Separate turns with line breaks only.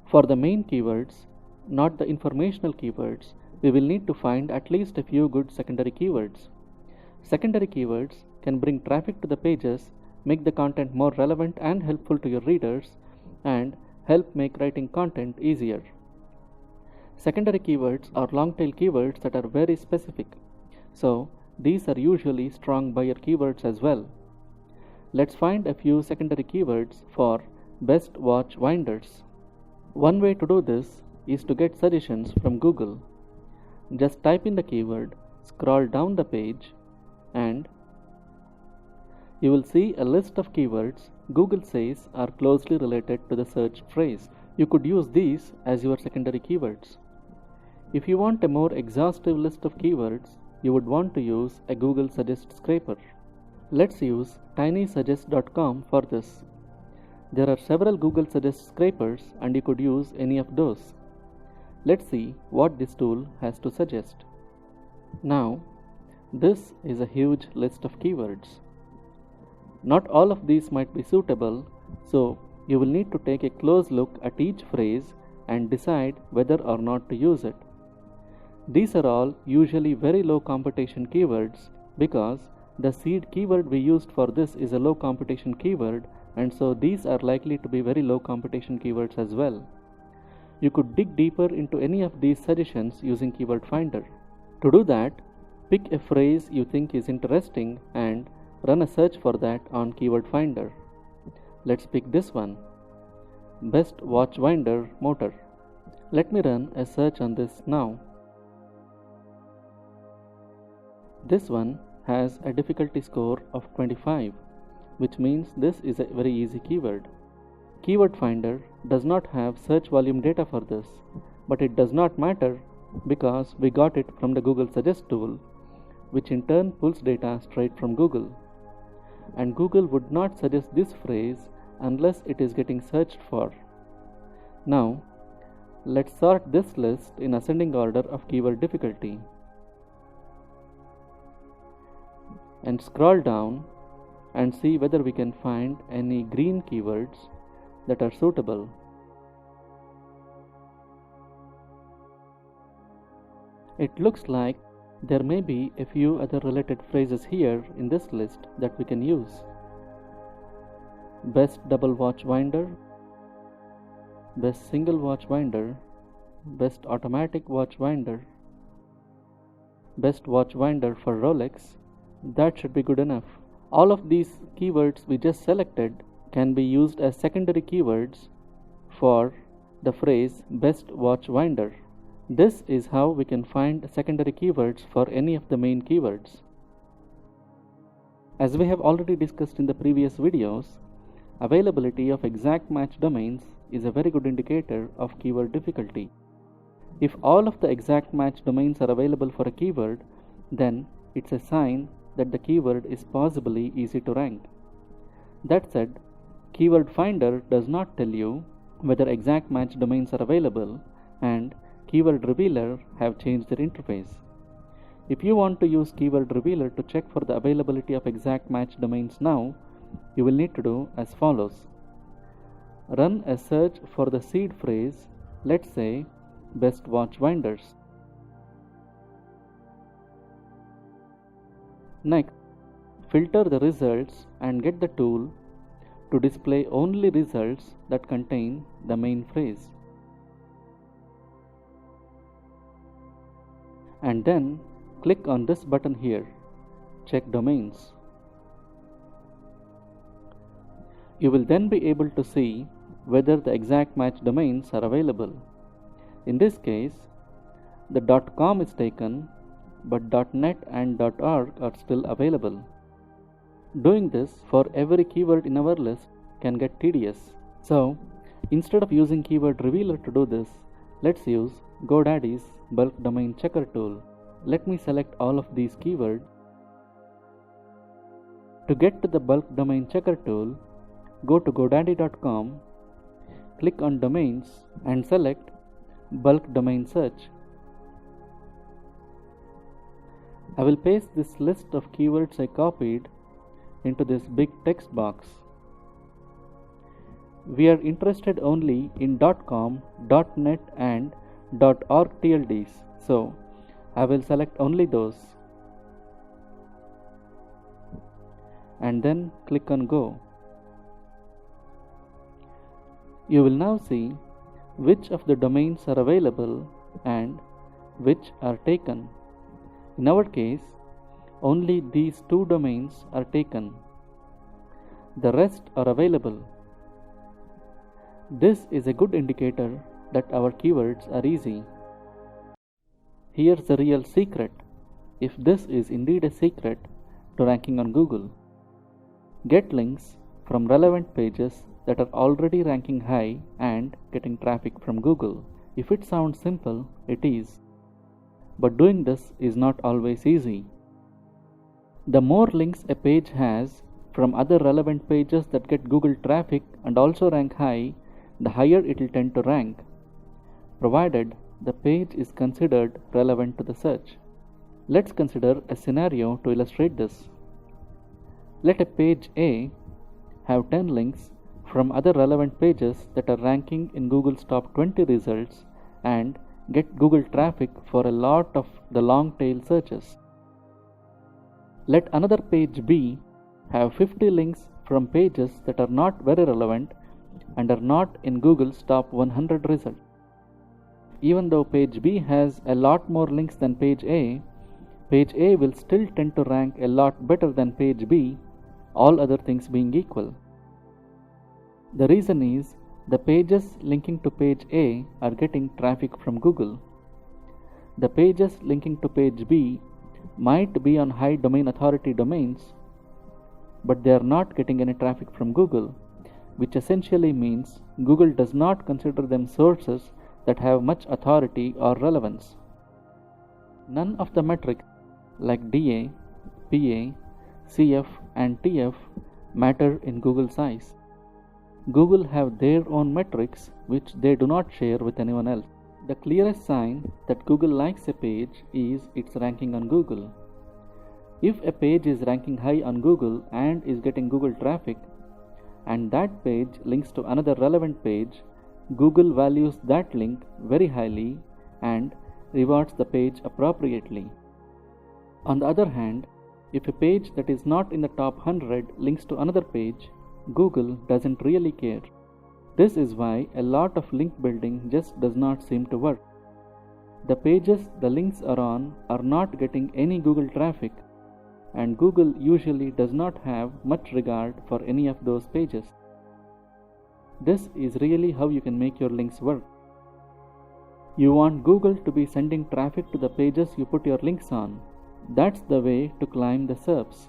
For the main keywords, not the informational keywords, we will need to find at least a few good secondary keywords. Secondary keywords can bring traffic to the pages, make the content more relevant and helpful to your readers, and help make writing content easier. Secondary keywords are long-tail keywords that are very specific, so these are usually strong buyer keywords as well. Let's find a few secondary keywords for best watch winders. One way to do this is to get suggestions from Google. Just type in the keyword, scroll down the page, and you will see a list of keywords Google says are closely related to the search phrase. You could use these as your secondary keywords. If you want a more exhaustive list of keywords, you would want to use a Google Suggest scraper. Let's use tinysuggest.com for this. There are several Google Suggest scrapers and you could use any of those. Let's see what this tool has to suggest. Now, this is a huge list of keywords. Not all of these might be suitable, so you will need to take a close look at each phrase and decide whether or not to use it. These are all usually very low competition keywords because the seed keyword we used for this is a low competition keyword, and so these are likely to be very low competition keywords as well. You could dig deeper into any of these suggestions using Keyword Finder. To do that, pick a phrase you think is interesting and run a search for that on Keyword Finder. Let's pick this one, Best Watch Winder Motor. Let me run a search on this now. This one has a difficulty score of 25, which means this is a very easy keyword. Keyword Finder does not have search volume data for this, but it does not matter because we got it from the Google Suggest tool, which in turn pulls data straight from Google. And Google would not suggest this phrase unless it is getting searched for. Now, let's sort this list in ascending order of keyword difficulty. And scroll down and see whether we can find any green keywords that are suitable. It looks like there may be a few other related phrases here in this list that we can use. Best double watch winder, best single watch winder, best automatic watch winder, best watch winder for Rolex. That should be good enough. All of these keywords we just selected can be used as secondary keywords for the phrase best watch winder. This is how we can find secondary keywords for any of the main keywords. As we have already discussed in the previous videos, availability of exact match domains is a very good indicator of keyword difficulty. If all of the exact match domains are available for a keyword, then it's a sign that the keyword is possibly easy to rank. That said, Keyword Finder does not tell you whether exact match domains are available, and Keyword Revealer have changed their interface. If you want to use Keyword Revealer to check for the availability of exact match domains now, you will need to do as follows. Run a search for the seed phrase, let's say best watch winders. Next, filter the results and get the tool to display only results that contain the main phrase. And then click on this button here, Check Domains. You will then be able to see whether the exact match domains are available. In this case, the .com is taken, but .net and .org are still available. Doing this for every keyword in our list can get tedious. So, instead of using Keyword Revealer to do this, let's use GoDaddy's bulk domain checker tool. Let me select all of these keywords. To get to the bulk domain checker tool, go to godaddy.com, click on Domains and select Bulk Domain Search. I will paste this list of keywords I copied into this big text box. We are interested only in .com, .net and .org TLDs, so I will select only those and then click on Go. You will now see which of the domains are available and which are taken. In our case, only these 2 domains are taken. The rest are available. This is a good indicator that our keywords are easy. Here's the real secret, if this is indeed a secret, to ranking on Google. Get links from relevant pages that are already ranking high and getting traffic from Google. If it sounds simple, it is. But doing this is not always easy. The more links a page has from other relevant pages that get Google traffic and also rank high, the higher it will tend to rank, provided the page is considered relevant to the search. Let's consider a scenario to illustrate this. Let a page A have 10 links from other relevant pages that are ranking in Google's top 20 results and get Google traffic for a lot of the long tail searches. Let another page B have 50 links from pages that are not very relevant and are not in Google's top 100 results. Even though page B has a lot more links than page A will still tend to rank a lot better than page B, all other things being equal. The reason is the pages linking to page A are getting traffic from Google. The pages linking to page B might be on high domain authority domains, but they are not getting any traffic from Google, which essentially means Google does not consider them sources that have much authority or relevance. None of the metrics like DA, PA, CF and TF matter in Google's eyes. Google have their own metrics which they do not share with anyone else. The clearest sign that Google likes a page is its ranking on Google. If a page is ranking high on Google and is getting Google traffic, and that page links to another relevant page, Google values that link very highly and rewards the page appropriately. On the other hand, if a page that is not in the top 100 links to another page, Google doesn't really care. This is why a lot of link building just does not seem to work. The pages the links are on are not getting any Google traffic, and Google usually does not have much regard for any of those pages. This is really how you can make your links work. You want Google to be sending traffic to the pages you put your links on. That's the way to climb the SERPs.